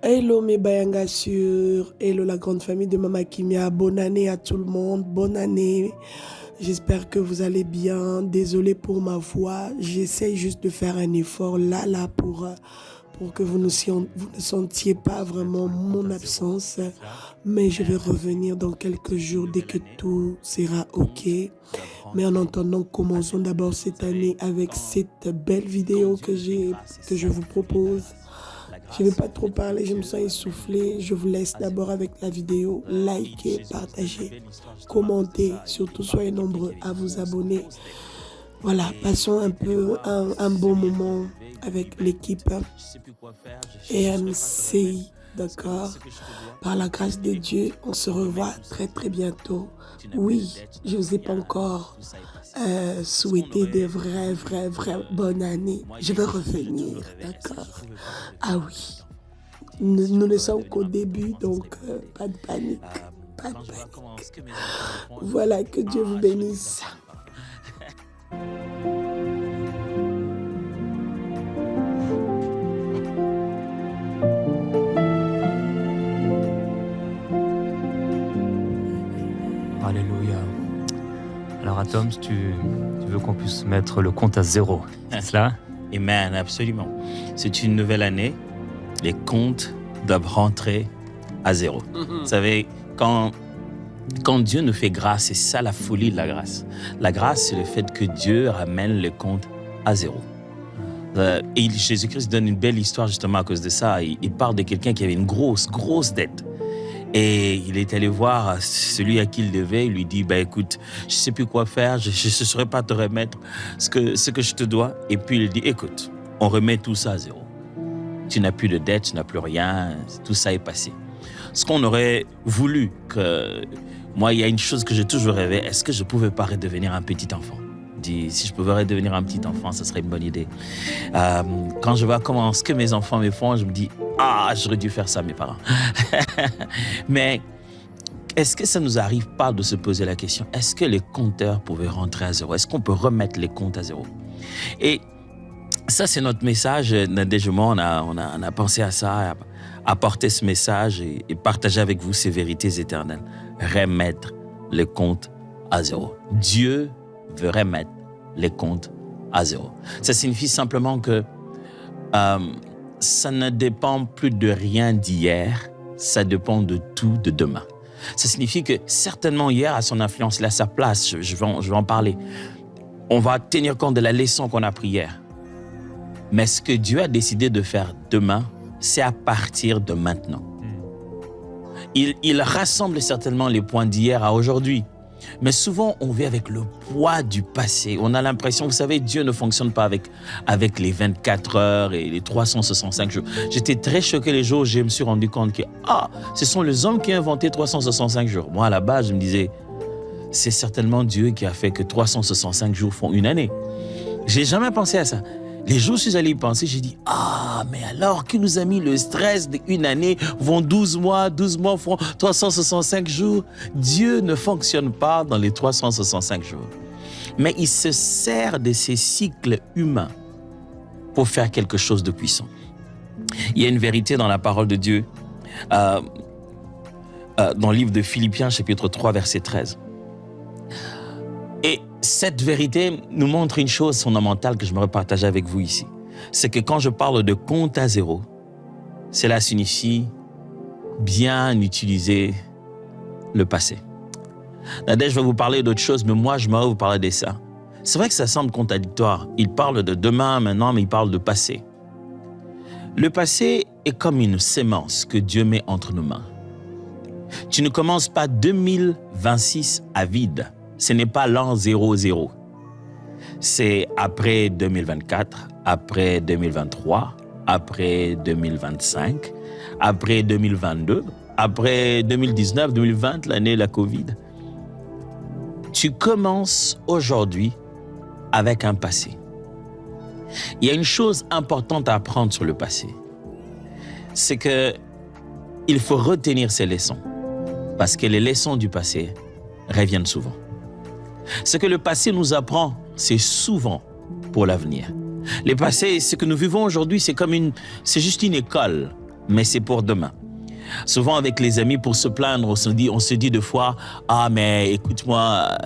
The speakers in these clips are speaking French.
Hello mes Bayanga sur, hello la grande famille de Mama Kimia, bonne année à tout le monde, bonne année. J'espère que vous allez bien, désolé pour ma voix, j'essaye juste de faire un effort là pour que vous ne sentiez pas vraiment mon absence, mais je vais revenir dans quelques jours dès que tout sera ok. Mais en attendant, commençons d'abord cette année avec cette belle vidéo que je vous propose. Je ne vais pas trop parler, je me sens essoufflée. Je vous laisse d'abord avec la vidéo. Likez, partagez, commentez. Surtout, soyez nombreux à vous abonner. Voilà, passons un peu un bon moment avec l'équipe EMCI, d'accord? Par la grâce de Dieu, on se revoit très très bientôt. Oui, je ne vous ai pas encore souhaité de vraies bonnes années. Je vais revenir, d'accord? Ah oui, nous ne sommes qu'au début, donc pas de panique, pas de panique. Voilà, que Dieu vous bénisse. Alléluia. Alors, Atom, tu veux qu'on puisse mettre le compte à 0, c'est cela? Amen, absolument. C'est une nouvelle année. Les comptes doivent rentrer à 0. Vous savez, quand Dieu nous fait grâce, c'est ça la folie de la grâce. La grâce, c'est le fait que Dieu ramène les comptes à 0. Et Jésus-Christ donne une belle histoire justement à cause de ça. Il parle de quelqu'un qui avait une grosse dette. Et il est allé voir celui à qui il devait. Il lui dit, écoute, je ne sais plus quoi faire, je ne saurais pas te remettre ce que je te dois. Et puis il dit, écoute, on remet tout ça à 0. Tu n'as plus de dette, tu n'as plus rien, tout ça est passé. Ce qu'on aurait voulu que... Moi, il y a une chose que j'ai toujours rêvé, est-ce que je ne pouvais pas redevenir un petit enfant? Si je pouvais redevenir un petit enfant, ça serait une bonne idée. Quand je vois ce que mes enfants me font, je me dis, j'aurais dû faire ça, mes parents. Mais est-ce que ça ne nous arrive pas de se poser la question, est-ce que les compteurs pouvaient rentrer à 0? Est-ce qu'on peut remettre les comptes à 0? Et ça, c'est notre message. Nadège-moi, on a pensé à ça, à porter ce message et partager avec vous ces vérités éternelles. Remettre les comptes à 0. Dieu veut remettre les comptes à 0. Ça signifie simplement que ça ne dépend plus de rien d'hier, ça dépend de tout de demain. Ça signifie que certainement hier a son influence, il a sa place, je vais en parler. On va tenir compte de la leçon qu'on a appris hier. Mais ce que Dieu a décidé de faire demain, c'est à partir de maintenant. Il rassemble certainement les points d'hier à aujourd'hui. Mais souvent, on vit avec le poids du passé. On a l'impression, vous savez, Dieu ne fonctionne pas avec les 24 heures et les 365 jours. J'étais très choqué les jours où je me suis rendu compte que ce sont les hommes qui ont inventé 365 jours. Moi, à la base, je me disais, c'est certainement Dieu qui a fait que 365 jours font une année. Je n'ai jamais pensé à ça. Les jours où je suis allé y penser, j'ai dit, mais alors qui nous a mis le stress d'une année, vont 12 mois font 365 jours. Dieu ne fonctionne pas dans les 365 jours. Mais il se sert de ces cycles humains pour faire quelque chose de puissant. Il y a une vérité dans la parole de Dieu, dans le livre de Philippiens, chapitre 3, verset 13. Et cette vérité nous montre une chose fondamentale que je me partager avec vous ici. C'est que quand je parle de compte à 0, cela signifie bien utiliser le passé. Nadège, je vais vous parler d'autre chose, mais moi, je vais vous parler de ça. C'est vrai que ça semble contradictoire. Il parle de demain maintenant, mais il parle de passé. Le passé est comme une sémence que Dieu met entre nos mains. Tu ne commences pas 2026 à vide. Ce n'est pas l'an 00. C'est après 2024, après 2023, après 2025, après 2022, après 2019, 2020, l'année de la Covid. Tu commences aujourd'hui avec un passé. Il y a une chose importante à apprendre sur le passé. C'est qu'il faut retenir ces leçons. Parce que les leçons du passé reviennent souvent. Ce que le passé nous apprend, c'est souvent pour l'avenir. Le passé, ce que nous vivons aujourd'hui, c'est juste une école mais c'est pour demain. Souvent avec les amis, pour se plaindre, on se dit deux fois, ah mais écoute-moi,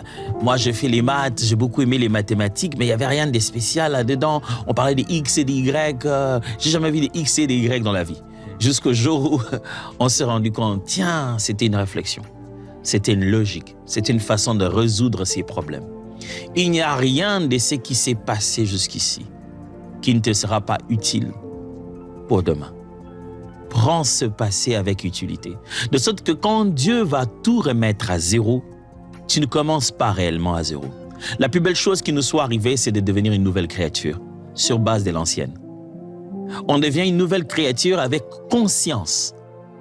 moi j'ai fait les maths, j'ai beaucoup aimé les mathématiques, mais il n'y avait rien de spécial là-dedans. On parlait des X et des Y, j'ai jamais vu des X et des Y dans la vie. Jusqu'au jour où on s'est rendu compte, tiens, c'était une réflexion, c'était une logique, c'était une façon de résoudre ces problèmes. Il n'y a rien de ce qui s'est passé jusqu'ici qui ne te sera pas utile pour demain. Prends ce passé avec utilité. De sorte que quand Dieu va tout remettre à zéro, tu ne commences pas réellement à zéro. La plus belle chose qui nous soit arrivée, c'est de devenir une nouvelle créature sur base de l'ancienne. On devient une nouvelle créature avec conscience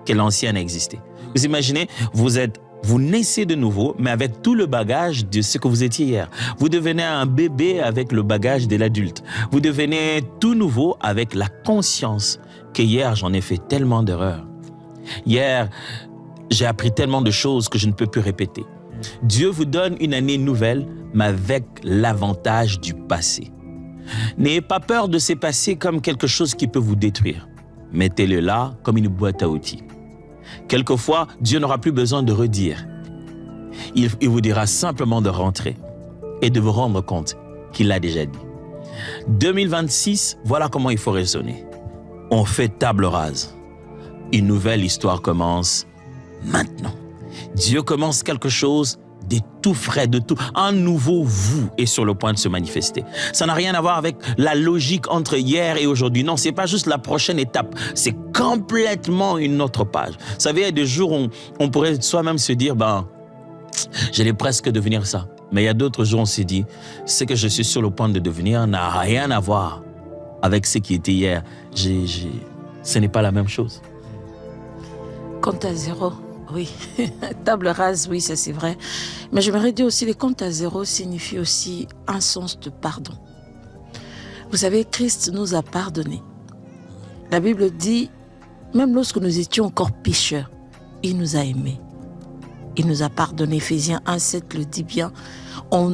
que l'ancienne existait. Vous imaginez, vous naissez de nouveau, mais avec tout le bagage de ce que vous étiez hier. Vous devenez un bébé avec le bagage de l'adulte. Vous devenez tout nouveau avec la conscience que hier, j'en ai fait tellement d'erreurs. Hier, j'ai appris tellement de choses que je ne peux plus répéter. Dieu vous donne une année nouvelle, mais avec l'avantage du passé. N'ayez pas peur de ces passés comme quelque chose qui peut vous détruire. Mettez-le là comme une boîte à outils. Quelquefois, Dieu n'aura plus besoin de redire. Il vous dira simplement de rentrer et de vous rendre compte qu'il l'a déjà dit. 2026, voilà comment il faut raisonner. On fait table rase. Une nouvelle histoire commence maintenant. Dieu commence quelque chose de tout frais, de tout. Un nouveau vous est sur le point de se manifester. Ça n'a rien à voir avec la logique entre hier et aujourd'hui. Non, c'est pas juste la prochaine étape. C'est complètement une autre page. Vous savez, il y a des jours où on pourrait soi-même se dire, j'allais presque devenir ça. Mais il y a d'autres jours où on s'est dit, ce que je suis sur le point de devenir n'a rien à voir avec ce qui était hier. Ce n'est pas la même chose. Compte à zéro, oui. Table rase, oui, ça c'est vrai. Mais j'aimerais dire aussi, les comptes à zéro signifient aussi un sens de pardon. Vous savez, Christ nous a pardonné. La Bible dit, même lorsque nous étions encore pécheurs, il nous a aimés. Il nous a pardonné. Éphésiens 1,7 le dit bien. En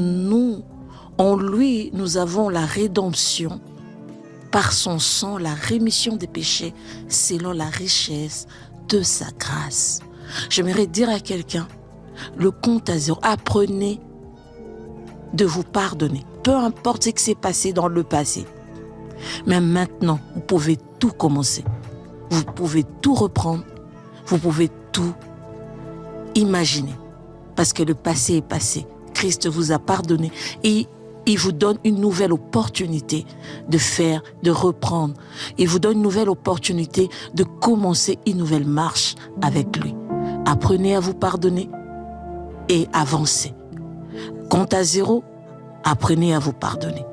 lui, nous avons la rédemption par son sang, la rémission des péchés, selon la richesse de sa grâce. J'aimerais dire à quelqu'un, le compte à zéro, apprenez de vous pardonner. Peu importe ce qui s'est passé dans le passé. Mais maintenant, vous pouvez tout commencer. Vous pouvez tout reprendre. Vous pouvez tout imaginer. Parce que le passé est passé. Christ vous a pardonné et il vous donne une nouvelle opportunité de reprendre. Il vous donne une nouvelle opportunité de commencer une nouvelle marche avec lui. Apprenez à vous pardonner et avancez. Compte à zéro, apprenez à vous pardonner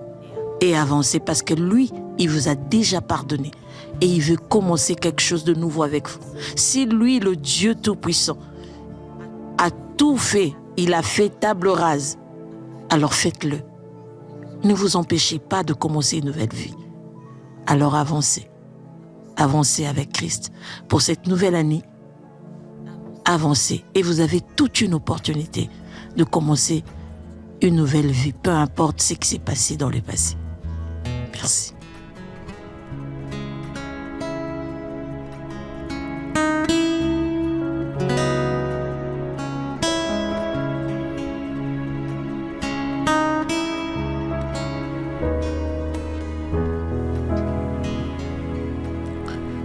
et avancez parce que lui, il vous a déjà pardonné et il veut commencer quelque chose de nouveau avec vous. Si lui, le Dieu Tout-Puissant, a tout fait, il a fait table rase, alors faites-le. Ne vous empêchez pas de commencer une nouvelle vie. Alors avancez. Avancez avec Christ. Pour cette nouvelle année, avancez. Et vous avez toute une opportunité de commencer une nouvelle vie, peu importe ce qui s'est passé dans le passé. Merci.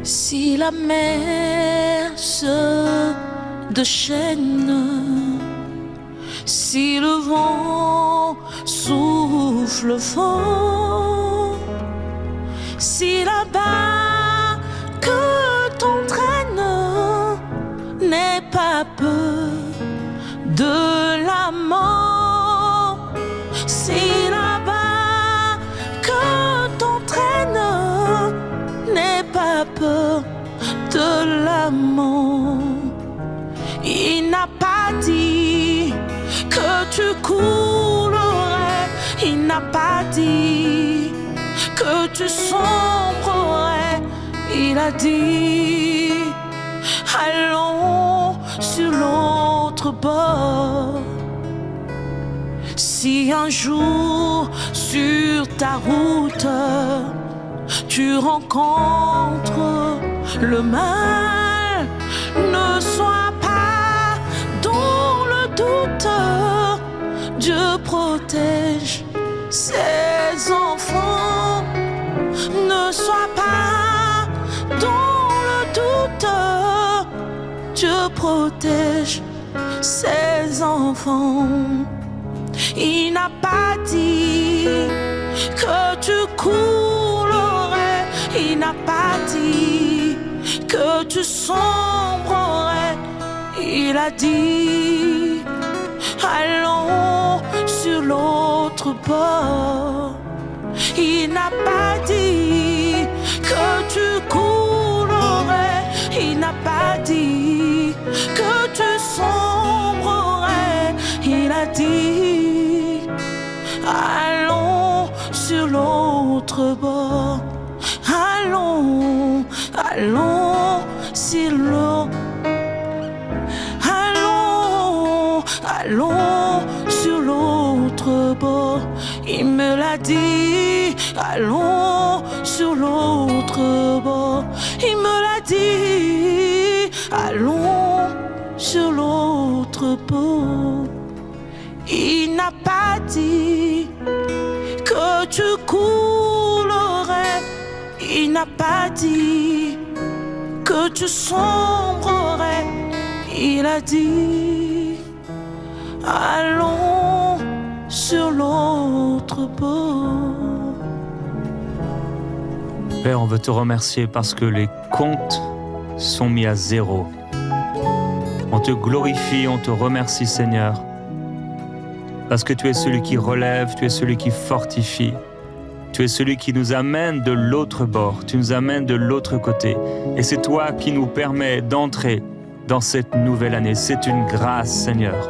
Si la mer se déchaîne, si le vent souffle fort, si la barque t'entraîne, n'aie pas peur de la mort. Si la barque t'entraîne, n'aie pas peur de la mort. Il n'a pas dit que tu coulerais. Il n'a pas dit que tu sombrerais. Il a dit allons sur l'autre bord. Si un jour sur ta route tu rencontres le mal ne soit pas dans le doute. Dieu protège ses enfants. Ne sois pas dans le doute. Dieu protège ses enfants. Il n'a pas dit que tu coulerais. Il n'a pas dit que tu sombrerais. Il a dit allons sur l'autre bord. Il n'a pas dit que tu coulerais. Il n'a pas dit que tu sombrerais. Il a dit allons sur l'autre bord. Allons, allons sur l'eau. Allons, allons sur l'autre bord. Il me l'a dit, allons sur l'autre bord. Il me l'a dit, allons sur l'autre bord. Il n'a pas dit que tu coulerais. Il n'a pas dit que tu sombrerais. Il a dit allons sur l'autre bord. Père, on veut te remercier parce que les comptes sont mis à zéro. On te glorifie, on te remercie, Seigneur, parce que tu es celui qui relève, tu es celui qui fortifie. Tu es celui qui nous amène de l'autre bord, tu nous amènes de l'autre côté. Et c'est toi qui nous permets d'entrer dans cette nouvelle année. C'est une grâce, Seigneur,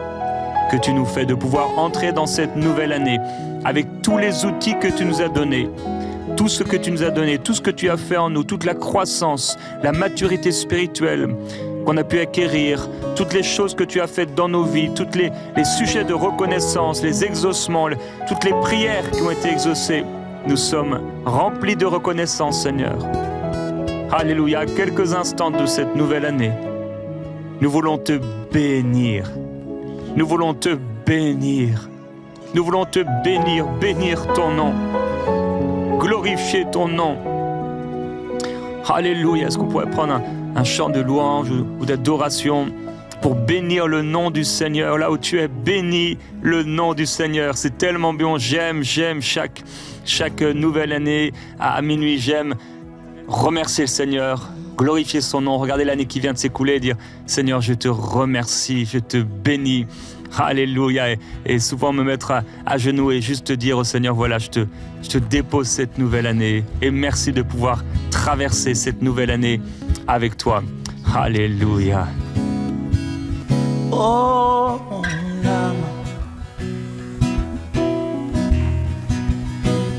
que tu nous fais de pouvoir entrer dans cette nouvelle année avec tous les outils que tu nous as donnés, tout ce que tu nous as donné, tout ce que tu as fait en nous, toute la croissance, la maturité spirituelle qu'on a pu acquérir, toutes les choses que tu as faites dans nos vies, tous les sujets de reconnaissance, les exaucements, toutes les prières qui ont été exaucées. Nous sommes remplis de reconnaissance, Seigneur. Alléluia, quelques instants de cette nouvelle année. Nous voulons te bénir. Nous voulons te bénir. Nous voulons te bénir, bénir ton nom. Glorifier ton nom. Alléluia. Est-ce qu'on pourrait prendre un chant de louange ou d'adoration pour bénir le nom du Seigneur, là où tu es, béni le nom du Seigneur. C'est tellement bon. J'aime chaque nouvelle année à minuit. J'aime remercier le Seigneur, glorifier son nom, regarder l'année qui vient de s'écouler et dire Seigneur, je te remercie, je te bénis. Alléluia. Et souvent me mettre à genoux et juste te dire au Seigneur, voilà, je te dépose cette nouvelle année et merci de pouvoir traverser cette nouvelle année avec toi. Alléluia. Oh mon âme,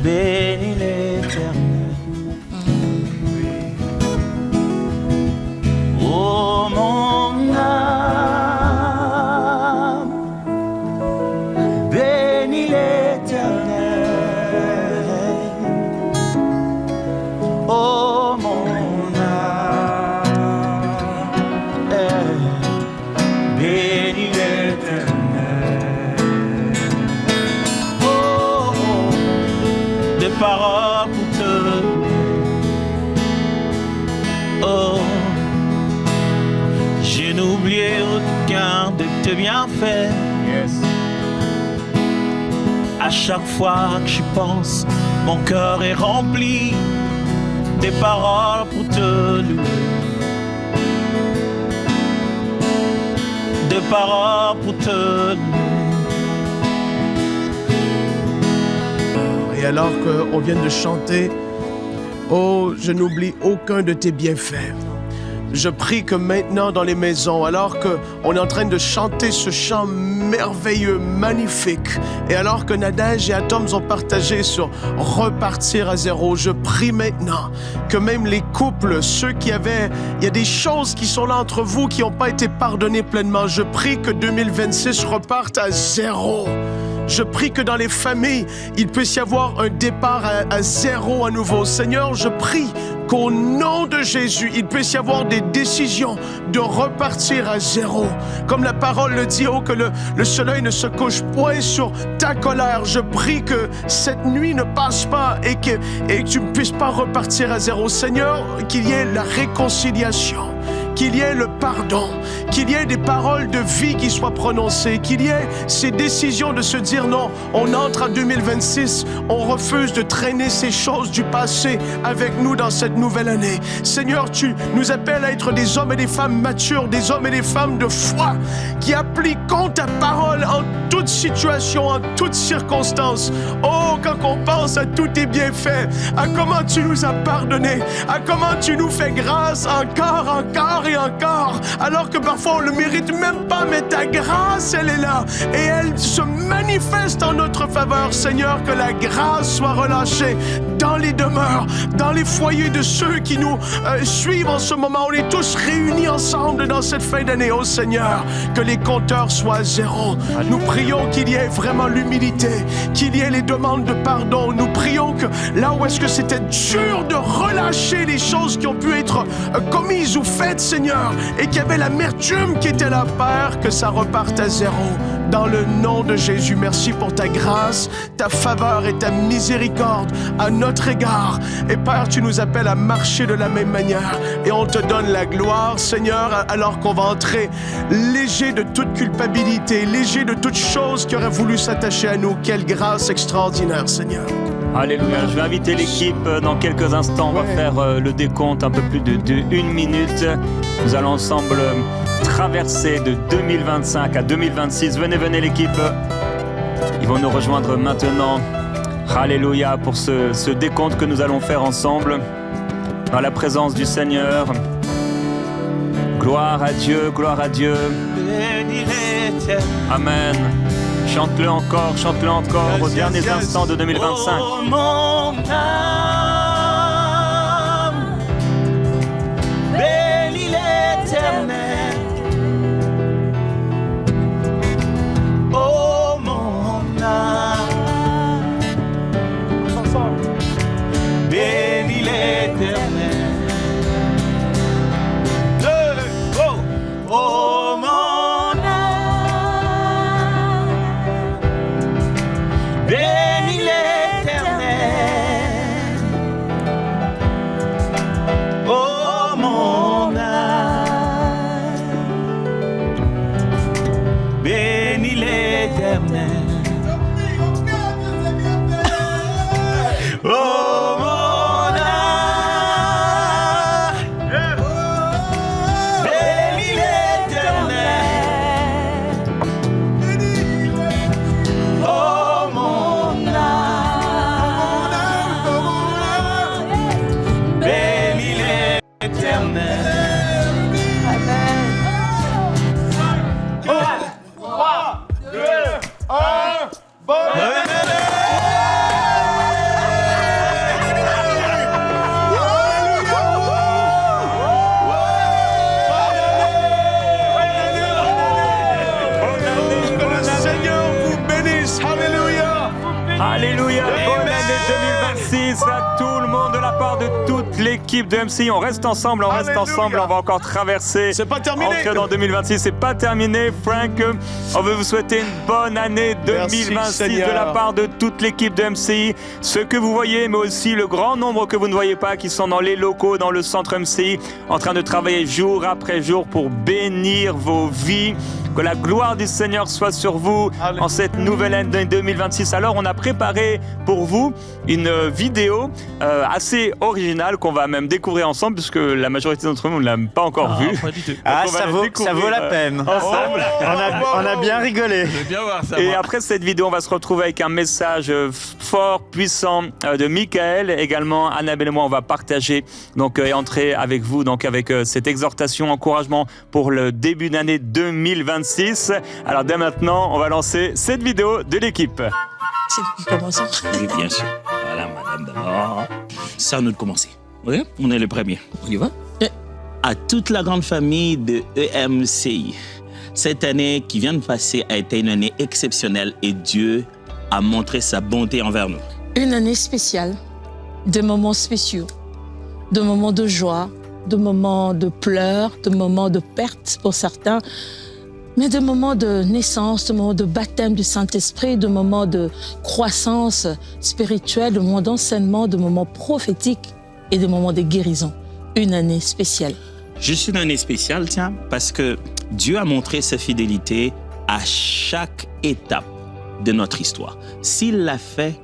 bénis l'Éternel. Oh mon âme, bénis l'Éternel. Oh mon âme, bénis l'Éternel. Oh, des paroles pour te oh, je n'oublié aucun de tes bienfaits. Yes. À chaque fois que j'y pense, mon cœur est rempli des paroles pour te louer. Des paroles pour te louer. Et alors qu'on vient de chanter « Oh, je n'oublie aucun de tes bienfaits », je prie que maintenant dans les maisons, alors qu'on est en train de chanter ce chant merveilleux, magnifique, et alors que Nadège et Atoms ont partagé sur repartir à zéro, je prie maintenant que même les couples, ceux qui avaient, il y a des choses qui sont là entre vous qui n'ont pas été pardonnées pleinement, je prie que 2026 reparte à zéro. Je prie que dans les familles, il puisse y avoir un départ à zéro à nouveau. Seigneur, je prie qu'au nom de Jésus, il puisse y avoir des décisions de repartir à zéro. Comme la parole le dit, oh, que le soleil ne se couche point sur ta colère. Je prie que cette nuit ne passe pas et que tu ne puisses pas repartir à zéro. Seigneur, qu'il y ait la réconciliation, qu'il y ait le pardon, qu'il y ait des paroles de vie qui soient prononcées, qu'il y ait ces décisions de se dire non, on entre en 2026, on refuse de traîner ces choses du passé avec nous dans cette nouvelle année. Seigneur, tu nous appelles à être des hommes et des femmes matures, des hommes et des femmes de foi qui appliquons ta parole en toute situation, en toutes circonstances. Oh, quand on pense à tous tes bienfaits, à comment tu nous as pardonné, à comment tu nous fais grâce encore et encore, alors que parfois on le mérite même pas, mais ta grâce, elle est là et elle se manifeste en notre faveur. Seigneur, que la grâce soit relâchée dans les demeures, dans les foyers de ceux qui nous suivent en ce moment. On est tous réunis ensemble dans cette fin d'année. Oh Seigneur, que les compteurs soient à zéro. Nous prions qu'il y ait vraiment l'humilité, qu'il y ait les demandes de pardon. Nous prions que là où est-ce que c'était dur de relâcher les choses qui ont pu être commises ou faites, Seigneur, et qu'il y avait l'amertume qui était là, Père, que ça reparte à zéro. Dans le nom de Jésus, merci pour ta grâce, ta faveur et ta miséricorde à notre égard. Et Père, tu nous appelles à marcher de la même manière. Et on te donne la gloire, Seigneur, alors qu'on va entrer léger de toute culpabilité, léger de toute chose qui aurait voulu s'attacher à nous. Quelle grâce extraordinaire, Seigneur. Alléluia. Je vais inviter l'équipe dans quelques instants. On va faire le décompte un peu plus de 1 minute. Nous allons ensemble traverser de 2025 à 2026. Venez l'équipe. Ils vont nous rejoindre maintenant. Alléluia pour ce décompte que nous allons faire ensemble dans la présence du Seigneur. Gloire à Dieu, gloire à Dieu. Amen. Chante-le encore aux derniers instants de 2025. Oh, mon âme, bénis l'Éternel. Oh, mon âme, bénis l'Éternel. Oh, mon bénis l'Éternel. Oh mon âme, bénis l'Éternel. Oh mon âme, bénis l'Éternel. Oh mon bénis l'Éternel. Amen. 3, 2, 1, bonne Alléluia, bonne année 2026 à tout le monde de la part de toute l'équipe de MCI. On reste ensemble, on va encore traverser. C'est pas terminé. Entrer dans 2026, c'est pas terminé. Frank, on veut vous souhaiter une bonne année 2026 Merci, de la part de toute l'équipe de MCI. Ceux que vous voyez, mais aussi le grand nombre que vous ne voyez pas, qui sont dans les locaux, dans le centre MCI, en train de travailler jour après jour pour bénir vos vies. Que la gloire du Seigneur soit sur vous en cette nouvelle année 2026. Alors, on a préparé pour vous une vidéo assez originale qu'on va même découvrir ensemble, puisque la majorité d'entre nous ne l'a pas encore vue. Ça vaut la peine. Ensemble. On a bien rigolé. bien voir ça. Et après cette vidéo, on va se retrouver avec un message fort, puissant de Michael. Également, Annabelle et moi, on va partager donc, et entrer avec vous donc, avec cette exhortation, encouragement pour le début d'année 2026. Alors dès maintenant, on va lancer cette vidéo de l'équipe. Commençons. Oui, bien sûr. Voilà, madame d'abord. C'est à nous de commencer. Oui, on est les premiers. On y va? À toute la grande famille de EMCI, cette année qui vient de passer a été une année exceptionnelle et Dieu a montré sa bonté envers nous. Une année spéciale, de moments spéciaux, de moments de joie, de moments de pleurs, de moments de perte pour certains, mais de moments de naissance, de moments de baptême du Saint-Esprit, de moments de croissance spirituelle, de moments d'enseignement, de moments prophétiques et de moments de guérison. Une année spéciale. Juste une année spéciale, tiens, parce que Dieu a montré sa fidélité à chaque étape de notre histoire. S'il l'a fait,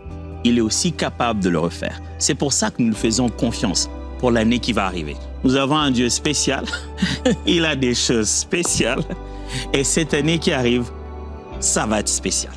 il est aussi capable de le refaire. C'est pour ça que nous lui faisons confiance pour l'année qui va arriver. Nous avons un Dieu spécial, il a des choses spéciales, et cette année qui arrive, ça va être spécial.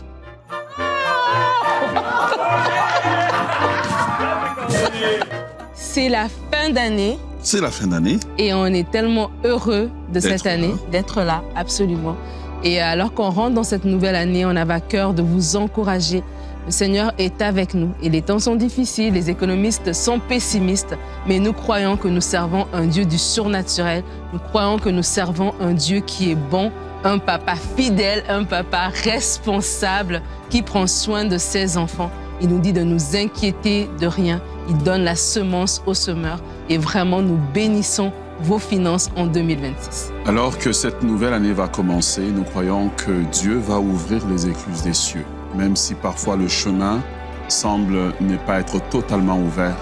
C'est la fin d'année. C'est la fin d'année. Et on est tellement heureux de cette année, d'être là, absolument. Et alors qu'on rentre dans cette nouvelle année, on avait à cœur de vous encourager. Le Seigneur est avec nous et les temps sont difficiles, les économistes sont pessimistes, mais nous croyons que nous servons un Dieu du surnaturel. Nous croyons que nous servons un Dieu qui est bon, un papa fidèle, un papa responsable qui prend soin de ses enfants. Il nous dit de nous inquiéter de rien. Il donne la semence au semeur et vraiment nous bénissons vos finances en 2026. Alors que cette nouvelle année va commencer, nous croyons que Dieu va ouvrir les écluses des cieux. Même si parfois le chemin semble ne pas être totalement ouvert,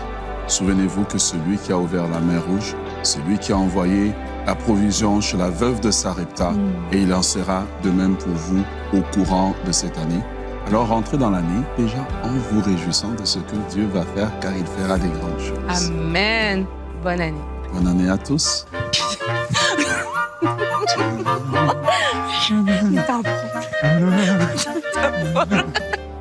souvenez-vous que celui qui a ouvert la mer Rouge, c'est lui qui a envoyé la provision chez la veuve de Sarepta et il en sera de même pour vous au courant de cette année. Alors rentrez dans l'année déjà en vous réjouissant de ce que Dieu va faire car il fera des grandes choses. Amen. Bonne année. Bonne année à tous.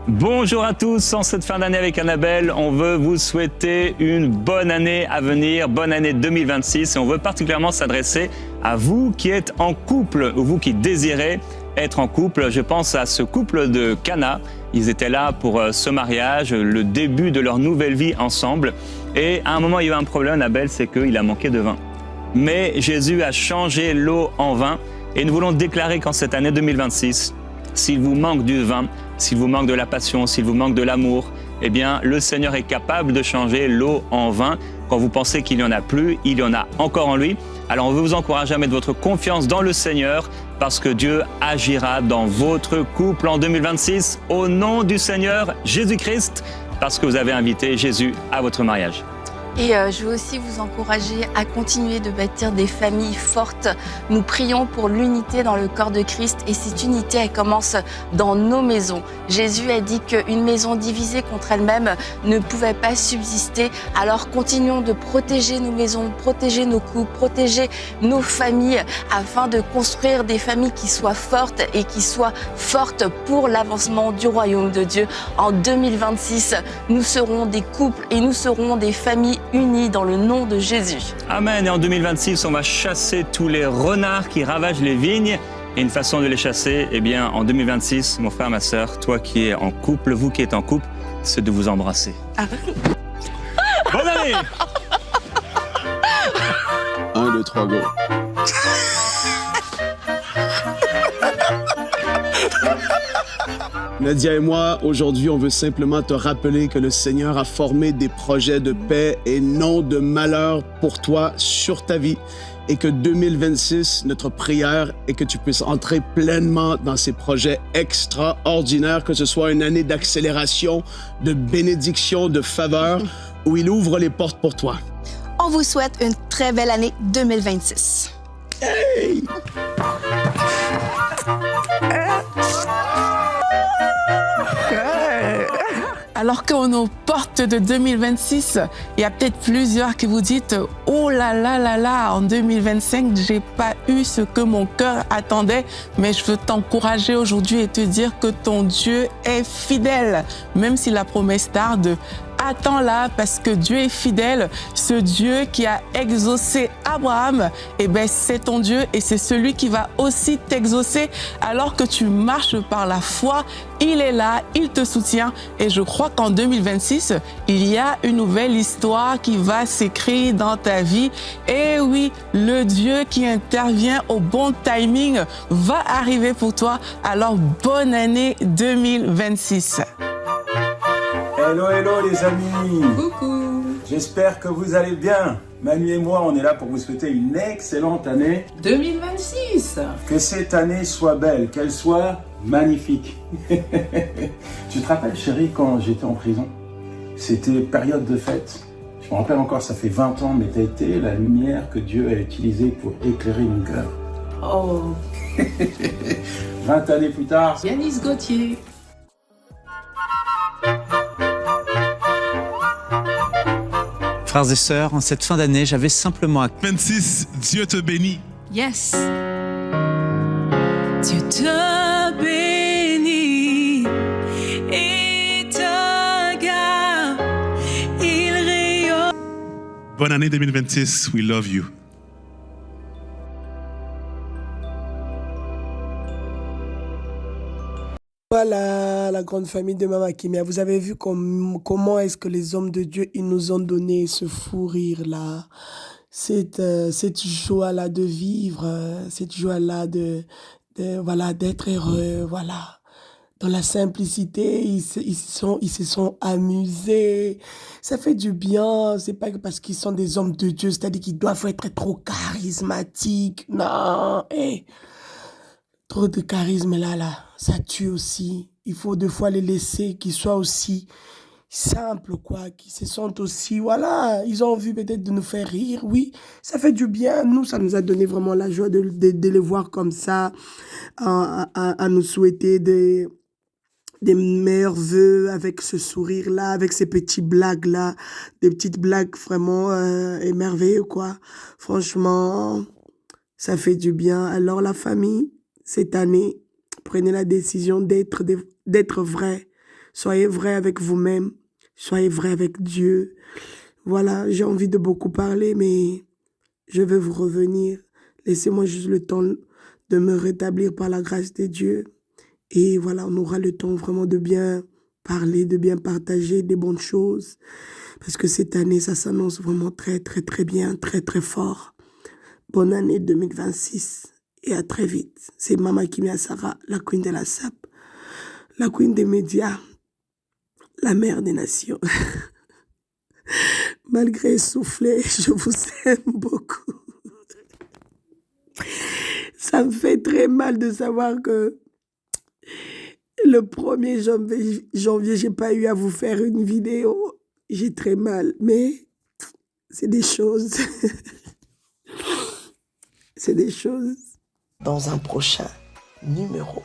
Bonjour à tous, en cette fin d'année avec Annabelle, on veut vous souhaiter une bonne année à venir, bonne année 2026 et on veut particulièrement s'adresser à vous qui êtes en couple ou vous qui désirez être en couple. Je pense à ce couple de Cana, ils étaient là pour ce mariage, le début de leur nouvelle vie ensemble et à un moment il y a eu un problème Annabelle, c'est qu'il a manqué de vin. Mais Jésus a changé l'eau en vin et nous voulons déclarer qu'en cette année 2026, s'il vous manque du vin, s'il vous manque de la passion, s'il vous manque de l'amour, eh bien, le Seigneur est capable de changer l'eau en vin. Quand vous pensez qu'il n'y en a plus, il y en a encore en lui. Alors, on veut vous encourager à mettre votre confiance dans le Seigneur parce que Dieu agira dans votre couple en 2026 au nom du Seigneur Jésus-Christ parce que vous avez invité Jésus à votre mariage. Et je veux aussi vous encourager à continuer de bâtir des familles fortes. Nous prions pour l'unité dans le corps de Christ et cette unité, elle commence dans nos maisons. Jésus a dit qu'une maison divisée contre elle-même ne pouvait pas subsister. Alors continuons de protéger nos maisons, protéger nos couples, protéger nos familles afin de construire des familles qui soient fortes et qui soient fortes pour l'avancement du royaume de Dieu. En 2026, nous serons des couples et nous serons des familles unis dans le nom de Jésus. Amen. Et en 2026, on va chasser tous les renards qui ravagent les vignes. Et une façon de les chasser, eh bien, en 2026, mon frère, ma sœur, toi qui es en couple, vous qui êtes en couple, c'est de vous embrasser. Ah. Bonne année. 1, 2, 3, go. Nadia et moi, aujourd'hui, on veut simplement te rappeler que le Seigneur a formé des projets de paix et non de malheur pour toi sur ta vie. Et que 2026, notre prière est que tu puisses entrer pleinement dans ces projets extraordinaires, que ce soit une année d'accélération, de bénédiction, de faveur, où il ouvre les portes pour toi. On vous souhaite une très belle année 2026. Hey! Alors qu'on est aux portes de 2026, il y a peut-être plusieurs qui vous dites « Oh là là là là, en 2025, j'ai pas eu ce que mon cœur attendait. » Mais je veux t'encourager aujourd'hui et te dire que ton Dieu est fidèle, même si la promesse tarde. Attends-la parce que Dieu est fidèle. Ce Dieu qui a exaucé Abraham, eh ben, c'est ton Dieu et c'est celui qui va aussi t'exaucer alors que tu marches par la foi. Il est là, il te soutient et je crois qu'en 2026, il y a une nouvelle histoire qui va s'écrire dans ta vie. Et oui, le Dieu qui intervient au bon timing va arriver pour toi. Alors, bonne année 2026. Hello, hello les amis. Coucou. J'espère que vous allez bien. Manu et moi, on est là pour vous souhaiter une excellente année. 2026. Que cette année soit belle, qu'elle soit magnifique. Tu te rappelles, chérie, quand j'étais en prison? C'était période de fête. Je me rappelle encore, ça fait 20 ans, mais t'as été la lumière que Dieu a utilisée pour éclairer mon cœur. Oh. 20 années plus tard. Yanis Gauthier. Frères et sœurs, en cette fin d'année, j'avais simplement à... 26, Dieu te bénit. Yes. Dieu te bénit et te garde. Il rayonne. Bonne année 2026, we love you. Voilà la grande famille de Mama Kimia. Vous avez vu comment est-ce que les hommes de Dieu, ils nous ont donné ce fou rire-là, cette joie-là de vivre, cette joie-là voilà, d'être heureux, voilà. Dans la simplicité, ils se sont amusés. Ça fait du bien. C'est pas que parce qu'ils sont des hommes de Dieu, c'est-à-dire qu'ils doivent être trop charismatiques. Non, trop de charisme là, ça tue aussi. Il faut deux fois les laisser, qu'ils soient aussi simples, quoi, qu'ils se sentent aussi, voilà, ils ont envie peut-être de nous faire rire, oui, ça fait du bien. Nous, ça nous a donné vraiment la joie de les voir comme ça, à nous souhaiter des meilleurs vœux avec ce sourire-là, avec ces petites blagues-là, des petites blagues vraiment émerveilleuses, quoi. Franchement, ça fait du bien. Alors la famille, cette année, prenez la décision d'être vrai. Soyez vrai avec vous-même. Soyez vrai avec Dieu. Voilà, j'ai envie de beaucoup parler, mais je vais vous revenir. Laissez-moi juste le temps de me rétablir par la grâce de Dieu. Et voilà, on aura le temps vraiment de bien parler, de bien partager des bonnes choses. Parce que cette année, ça s'annonce vraiment très, très, très bien, très, très fort. Bonne année 2026. Et à très vite. C'est Mama Kimia Sarah, la queen de la SAP, la queen des médias, la mère des nations. Malgré souffler, je vous aime beaucoup. Ça me fait très mal de savoir que le 1er janvier, j'ai pas eu à vous faire une vidéo. J'ai très mal, mais c'est des choses. C'est des choses. Dans un prochain numéro.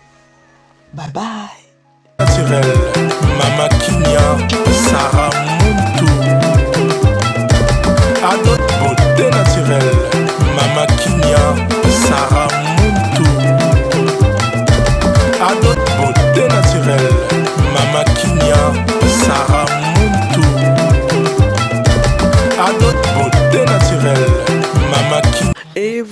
Bye bye. Naturel, Mama Kimia, Sarah Muntu. Adot beauté naturelle, Mama Kimia, Sarah Muntu. Adot beauté naturelle, Mama Kimia, Sarah Muntu. Adot beauté naturelle, Mama Kimia.